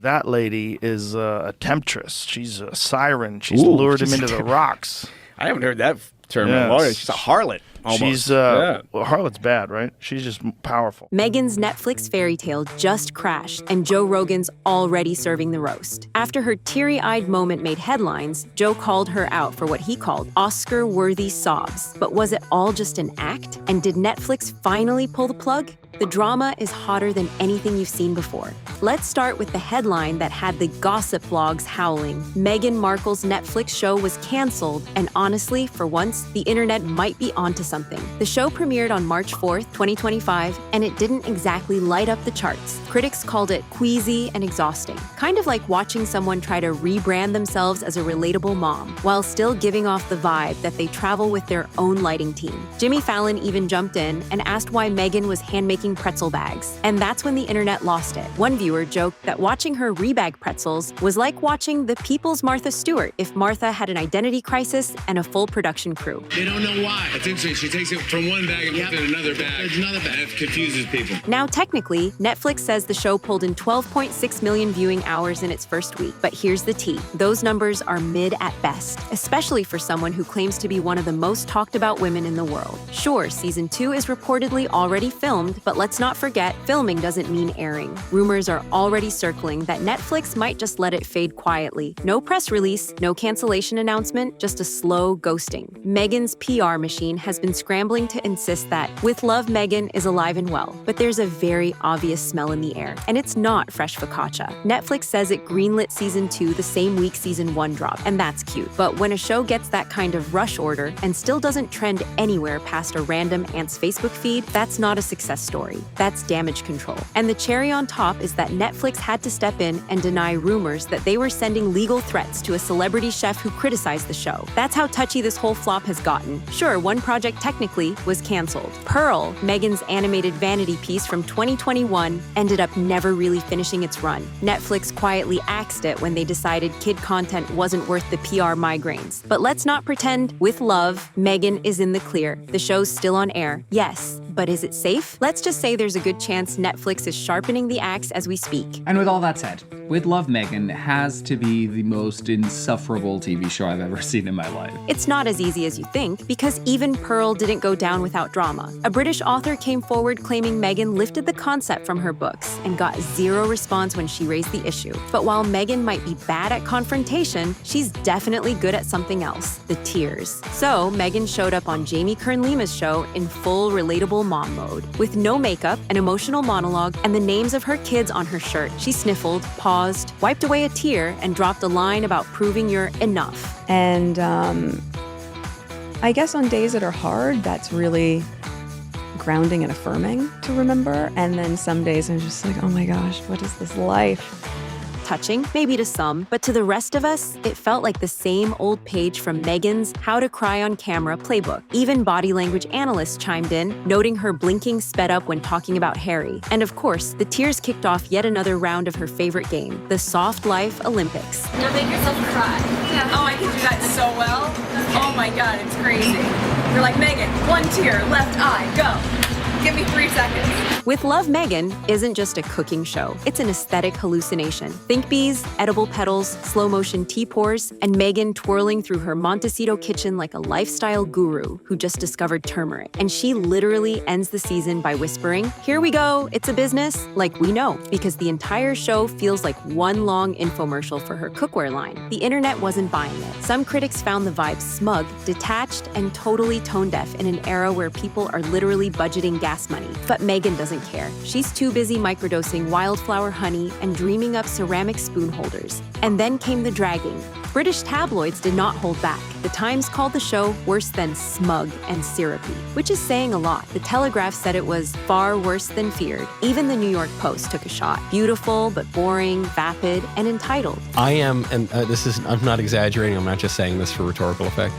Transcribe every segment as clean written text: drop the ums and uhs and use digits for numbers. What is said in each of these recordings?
That lady is a temptress. She's a siren. She's Ooh, lured him she's into the rocks. I haven't heard that term in a long time. She's a harlot. Almost. She's well, harlot's bad, right? She's just powerful. Meghan's Netflix fairytale just crashed, and Joe Rogan's already serving the roast. After her teary-eyed moment made headlines, Joe called her out for what he called Oscar-worthy sobs. But was it all just an act? And did Netflix finally pull the plug? The drama is hotter than anything you've seen before. Let's start with the headline that had the gossip blogs howling. Meghan Markle's Netflix show was canceled, and honestly, for once, the internet might be onto something. The show premiered on March 4th, 2025, and it didn't exactly light up the charts. Critics called it queasy and exhausting, kind of like watching someone try to rebrand themselves as a relatable mom, while still giving off the vibe that they travel with their own lighting team. Jimmy Fallon even jumped in and asked why Meghan was hand-making pretzel bags, and that's when the internet lost it. One viewer joked that watching her rebag pretzels was like watching the People's Martha Stewart if Martha had an identity crisis and a full production crew. They don't know why. That's interesting. She takes it from one bag and puts it in another bag. It's another bag. It confuses people. Now, technically, Netflix says the show pulled in 12.6 million viewing hours in its first week. But here's the tea. Those numbers are mid at best, especially for someone who claims to be one of the most talked about women in the world. Sure, season 2 is reportedly already filmed, but let's not forget, filming doesn't mean airing. Rumors are already circling that Netflix might just let it fade quietly. No press release, no cancellation announcement, just a slow ghosting. Meghan's PR machine has been scrambling to insist that With Love, Meghan is alive and well, but there's a very obvious smell in the air, and it's not fresh focaccia. Netflix says it greenlit season 2 the same week season 1 dropped, and that's cute. But when a show gets that kind of rush order and still doesn't trend anywhere past a random aunt's Facebook feed, that's not a success story. That's damage control. And the cherry on top is that Netflix had to step in and deny rumors that they were sending legal threats to a celebrity chef who criticized the show. That's how touchy this whole flop has gotten. Sure, one project technically was canceled. Pearl, Meghan's animated vanity piece from 2021, ended up never really finishing its run. Netflix quietly axed it when they decided kid content wasn't worth the PR migraines. But let's not pretend With Love, Meghan is in the clear. The show's still on air, yes, but is it safe? Let's just say there's a good chance Netflix is sharpening the axe as we speak. And with all that said, With Love, Meghan has to be the most insufferable TV show I've ever seen in my life. It's not as easy as you think, because even Pearl didn't go down without drama. A British author came forward claiming Meghan lifted the concept from her books and got zero response when she raised the issue. But while Meghan might be bad at confrontation, she's definitely good at something else, the tears. So Meghan showed up on Jamie Kern Lima's show in full relatable mom mode. With no makeup, an emotional monologue, and the names of her kids on her shirt, she sniffled, paused, wiped away a tear, and dropped a line about proving you're enough. And I guess on days that are hard, that's really grounding and affirming to remember. And then some days I'm just like, oh my gosh, what is this life? Touching, maybe to some, but to the rest of us, it felt like the same old page from Meghan's How to Cry on Camera playbook. Even body language analysts chimed in, noting her blinking sped up when talking about Harry. And of course, the tears kicked off yet another round of her favorite game, the Soft Life Olympics. Now make yourself cry. Yeah. Oh, I can do that so well. Oh my God, it's crazy. You're like, Meghan, one tear, left eye, go. Give me 3 seconds. With Love, Meghan isn't just a cooking show. It's an aesthetic hallucination. Think bees, edible petals, slow-motion tea pours, and Meghan twirling through her Montecito kitchen like a lifestyle guru who just discovered turmeric. And she literally ends the season by whispering, "Here we go, it's a business," like we know, because the entire show feels like one long infomercial for her cookware line. The internet wasn't buying it. Some critics found the vibe smug, detached, and totally tone-deaf in an era where people are literally budgeting gas money. But Meghan doesn't care. She's too busy microdosing wildflower honey and dreaming up ceramic spoon holders. And then came the dragging. British tabloids did not hold back. The Times called the show worse than smug and syrupy, which is saying a lot. The Telegraph said it was far worse than feared. Even the New York Post took a shot. Beautiful, but boring, vapid, and entitled. I am, and I'm not exaggerating, I'm not just saying this for rhetorical effect.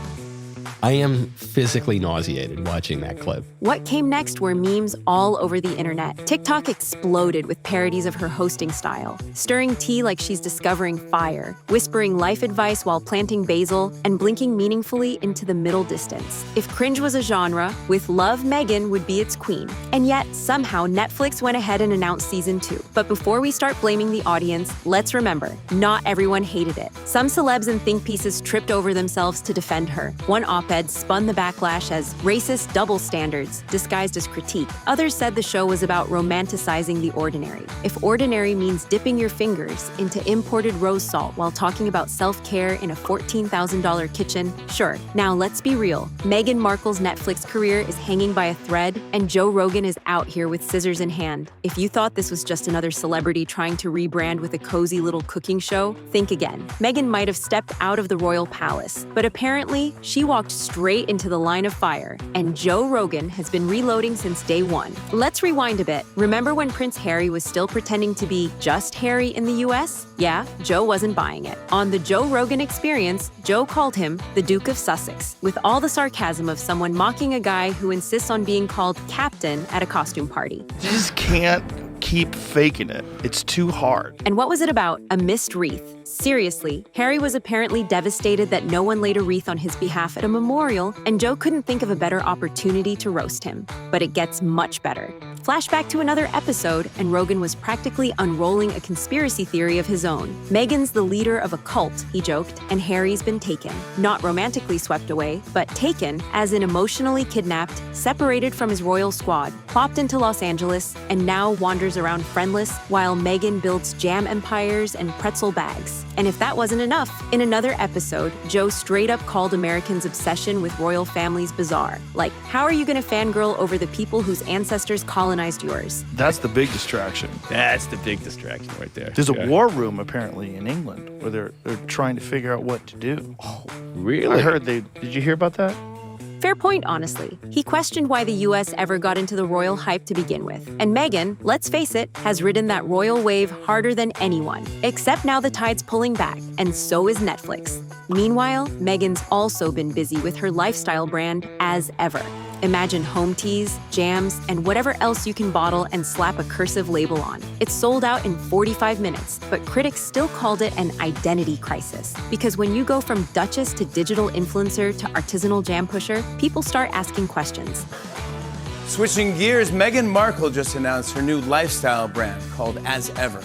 I am physically nauseated watching that clip. What came next were memes all over the internet. TikTok exploded with parodies of her hosting style, stirring tea like she's discovering fire, whispering life advice while planting basil, and blinking meaningfully into the middle distance. If cringe was a genre, with love, Meghan would be its queen. And yet, somehow, Netflix went ahead and announced season 2. But before we start blaming the audience, let's remember, not everyone hated it. Some celebs and think pieces tripped over themselves to defend her. One op-ed spun the backlash as racist double standards disguised as critique. Others said the show was about romanticizing the ordinary. If ordinary means dipping your fingers into imported rose salt while talking about self-care in a $14,000 kitchen, sure. Now let's be real. Meghan Markle's Netflix career is hanging by a thread, and Joe Rogan is out here with scissors in hand. If you thought this was just another celebrity trying to rebrand with a cozy little cooking show, think again. Meghan might have stepped out of the royal palace, but apparently she walked straight into the line of fire, and Joe Rogan has been reloading since day one. Let's rewind a bit. Remember when Prince Harry was still pretending to be just Harry in the US? Yeah, Joe wasn't buying it. On the Joe Rogan Experience, Joe called him the Duke of Sussex, with all the sarcasm of someone mocking a guy who insists on being called captain at a costume party. You just can't keep faking it. It's too hard. And what was it about? A missed wreath. Seriously, Harry was apparently devastated that no one laid a wreath on his behalf at a memorial, and Joe couldn't think of a better opportunity to roast him. But it gets much better. Flashback to another episode, and Rogan was practically unrolling a conspiracy theory of his own. Meghan's the leader of a cult, he joked, and Harry's been taken. Not romantically swept away, but taken, as in emotionally kidnapped, separated from his royal squad, plopped into Los Angeles, and now wanders around friendless while Meghan builds jam empires and pretzel bags. And if that wasn't enough, in another episode, Joe straight up called Americans' obsession with royal families bizarre. Like, how are you gonna fangirl over the people whose ancestors colonized yours? That's the big distraction. That's the big distraction right there. There's a war room apparently in England where they're trying to figure out what to do. Oh, really? I heard did you hear about that? Fair point, honestly. He questioned why the US ever got into the royal hype to begin with. And Meghan, let's face it, has ridden that royal wave harder than anyone. Except now the tide's pulling back, and so is Netflix. Meanwhile, Meghan's also been busy with her lifestyle brand as ever. Imagine home teas, jams, and whatever else you can bottle and slap a cursive label on. It's sold out in 45 minutes, but critics still called it an identity crisis. Because when you go from Duchess to digital influencer to artisanal jam pusher, people start asking questions. Switching gears, Meghan Markle just announced her new lifestyle brand called As Ever,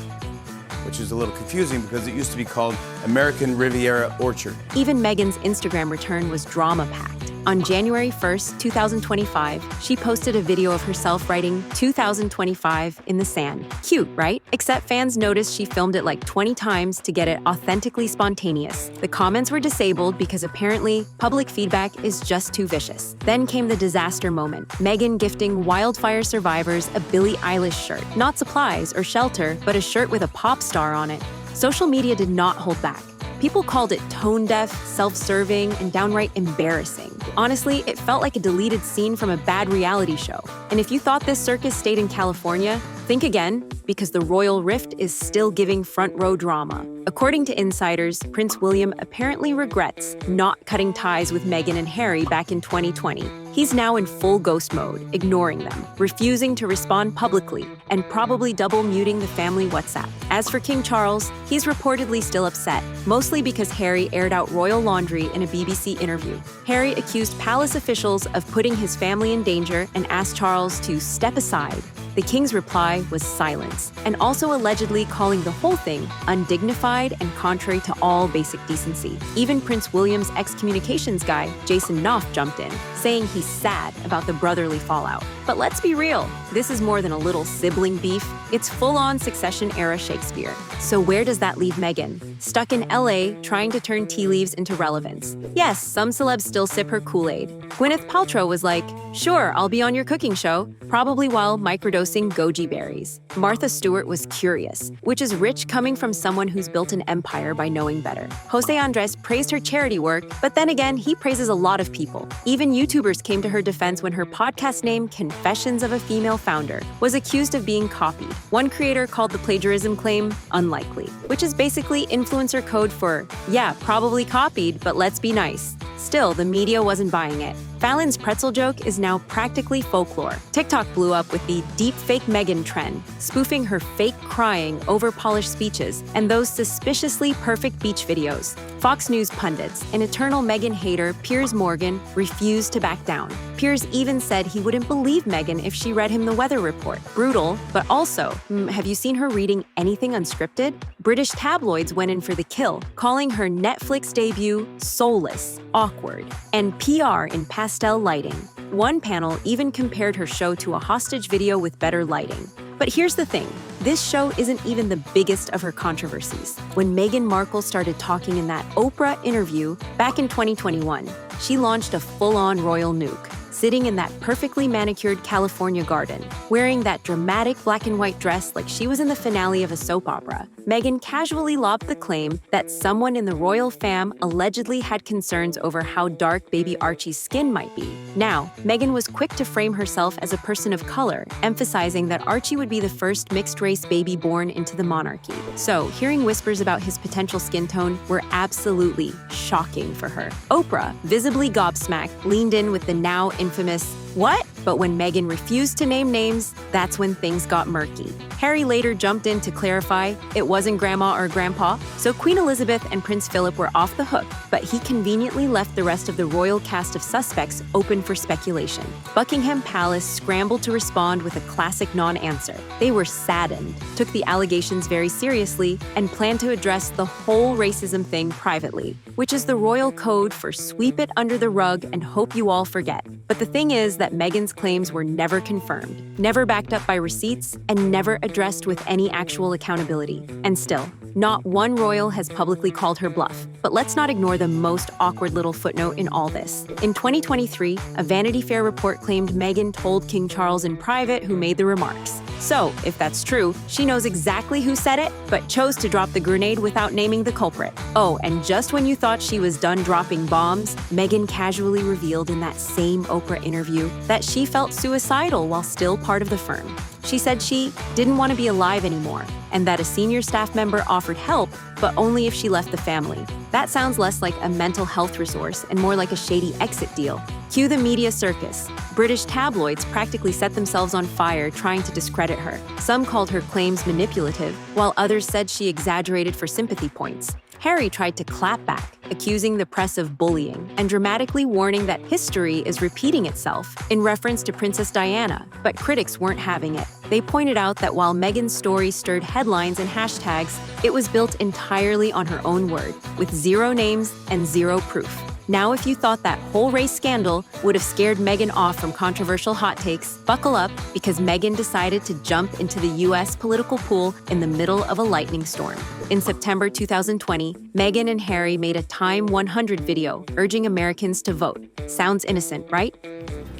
which is a little confusing because it used to be called American Riviera Orchard. Even Meghan's Instagram return was drama-packed. On January 1st, 2025, she posted a video of herself writing 2025 in the sand. Cute, right? Except fans noticed she filmed it like 20 times to get it authentically spontaneous. The comments were disabled because apparently public feedback is just too vicious. Then came the disaster moment. Meghan gifting wildfire survivors a Billie Eilish shirt. Not supplies or shelter, but a shirt with a pop star on it. Social media did not hold back. People called it tone-deaf, self-serving, and downright embarrassing. Honestly, it felt like a deleted scene from a bad reality show. And if you thought this circus stayed in California, think again, because the royal rift is still giving front-row drama. According to insiders, Prince William apparently regrets not cutting ties with Meghan and Harry back in 2020. He's now in full ghost mode, ignoring them, refusing to respond publicly, and probably double muting the family WhatsApp. As for King Charles, he's reportedly still upset, mostly because Harry aired out royal laundry in a BBC interview. Harry accused palace officials of putting his family in danger and asked Charles to step aside. The king's reply was silence, and also allegedly calling the whole thing undignified and contrary to all basic decency. Even Prince William's ex-communications guy, Jason Knopf, jumped in, saying he's sad about the brotherly fallout. But let's be real, this is more than a little sibling beef. It's full-on Succession-era Shakespeare. So where does that leave Meghan? Stuck in LA, trying to turn tea leaves into relevance. Yes, some celebs still sip her Kool-Aid. Gwyneth Paltrow was like, sure, I'll be on your cooking show, probably while microdosing goji berries. Martha Stewart was curious, which is rich coming from someone who's built an empire by knowing better. Jose Andres praised her charity work, but then again, he praises a lot of people. Even YouTubers came to her defense when her podcast name, Confessions of a Female Founder, was accused of being copied. One creator called the plagiarism claim unlikely, which is basically influencer code for, yeah, probably copied, but let's be nice. Still, the media wasn't buying it. Fallon's pretzel joke is now practically folklore. TikTok blew up with the deepfake Meghan trend, spoofing her fake crying, over-polished speeches, and those suspiciously perfect beach videos. Fox News pundits, an eternal Meghan hater, Piers Morgan, refused to back down. Piers even said he wouldn't believe Meghan if she read him the weather report. Brutal, but also, have you seen her reading anything unscripted? British tabloids went in for the kill, calling her Netflix debut soulless, awkward, and PR in pastel lighting. One panel even compared her show to a hostage video with better lighting. But here's the thing, this show isn't even the biggest of her controversies. When Meghan Markle started talking in that Oprah interview back in 2021, she launched a full-on royal nuke, sitting in that perfectly manicured California garden, wearing that dramatic black and white dress like she was in the finale of a soap opera. Meghan casually lobbed the claim that someone in the royal fam allegedly had concerns over how dark baby Archie's skin might be. Now, Meghan was quick to frame herself as a person of color, emphasizing that Archie would be the first mixed-race baby born into the monarchy. So, hearing whispers about his potential skin tone were absolutely shocking for her. Oprah, visibly gobsmacked, leaned in with the now infamous, "What?" But when Meghan refused to name names, that's when things got murky. Harry later jumped in to clarify it wasn't grandma or grandpa, so Queen Elizabeth and Prince Philip were off the hook, but he conveniently left the rest of the royal cast of suspects open for speculation. Buckingham Palace scrambled to respond with a classic non-answer. They were saddened, took the allegations very seriously, and planned to address the whole racism thing privately, which is the royal code for sweep it under the rug and hope you all forget. But the thing is that Meghan's claims were never confirmed, never backed up by receipts, and never addressed with any actual accountability. And still, not one royal has publicly called her bluff. But let's not ignore the most awkward little footnote in all this. In 2023, a Vanity Fair report claimed Meghan told King Charles in private who made the remarks. So, if that's true, she knows exactly who said it, but chose to drop the grenade without naming the culprit. Oh, and just when you thought she was done dropping bombs, Meghan casually revealed in that same Oprah interview that she felt suicidal while still part of the firm. She said she didn't want to be alive anymore, and that a senior staff member offered help, but only if she left the family. That sounds less like a mental health resource and more like a shady exit deal. Cue the media circus. British tabloids practically set themselves on fire trying to discredit her. Some called her claims manipulative, while others said she exaggerated for sympathy points. Harry tried to clap back, accusing the press of bullying and dramatically warning that history is repeating itself in reference to Princess Diana, but critics weren't having it. They pointed out that while Meghan's story stirred headlines and hashtags, it was built entirely on her own word, with zero names and zero proof. Now, if you thought that whole race scandal would have scared Meghan off from controversial hot takes, buckle up, because Meghan decided to jump into the US political pool in the middle of a lightning storm. In September 2020, Meghan and Harry made a Time 100 video urging Americans to vote. Sounds innocent, right?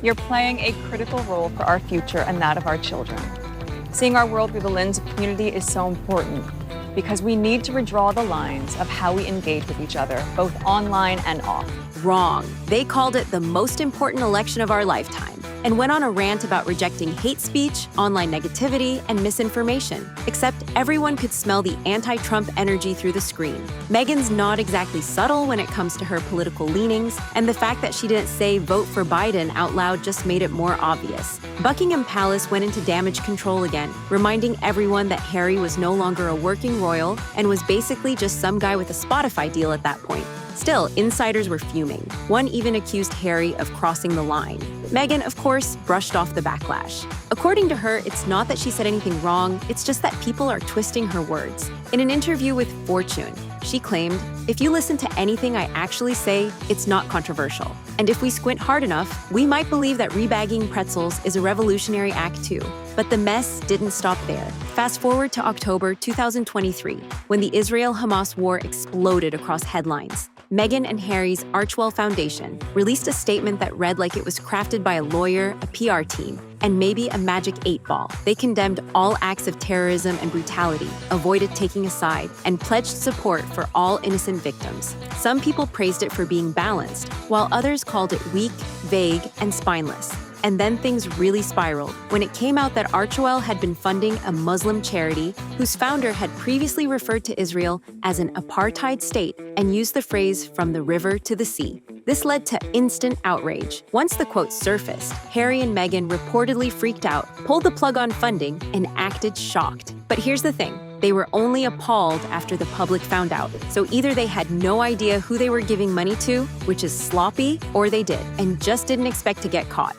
You're playing a critical role for our future and that of our children. Seeing our world through the lens of community is so important, because we need to redraw the lines of how we engage with each other, both online and off. Wrong. They called it the most important election of our lifetime and went on a rant about rejecting hate speech, online negativity, and misinformation. Except everyone could smell the anti-Trump energy through the screen. Meghan's not exactly subtle when it comes to her political leanings, and the fact that she didn't say vote for Biden out loud just made it more obvious. Buckingham Palace went into damage control again, reminding everyone that Harry was no longer a working royal and was basically just some guy with a Spotify deal at that point. Still, insiders were fuming. One even accused Harry of crossing the line. Meghan, of course, brushed off the backlash. According to her, it's not that she said anything wrong, it's just that people are twisting her words. In an interview with Fortune, she claimed, "If you listen to anything I actually say, it's not controversial. And if we squint hard enough, we might believe that rebagging pretzels is a revolutionary act too." But the mess didn't stop there. Fast forward to October 2023, when the Israel-Hamas war exploded across headlines. Meghan and Harry's Archwell Foundation released a statement that read like it was crafted by a lawyer, a PR team, and maybe a magic 8-ball. They condemned all acts of terrorism and brutality, avoided taking a side, and pledged support for all innocent victims. Some people praised it for being balanced, while others called it weak, vague, and spineless. And then things really spiraled when it came out that Archwell had been funding a Muslim charity whose founder had previously referred to Israel as an apartheid state and used the phrase "from the river to the sea." This led to instant outrage. Once the quote surfaced, Harry and Meghan reportedly freaked out, pulled the plug on funding, and acted shocked. But here's the thing. They were only appalled after the public found out. So either they had no idea who they were giving money to, which is sloppy, or they did, and just didn't expect to get caught.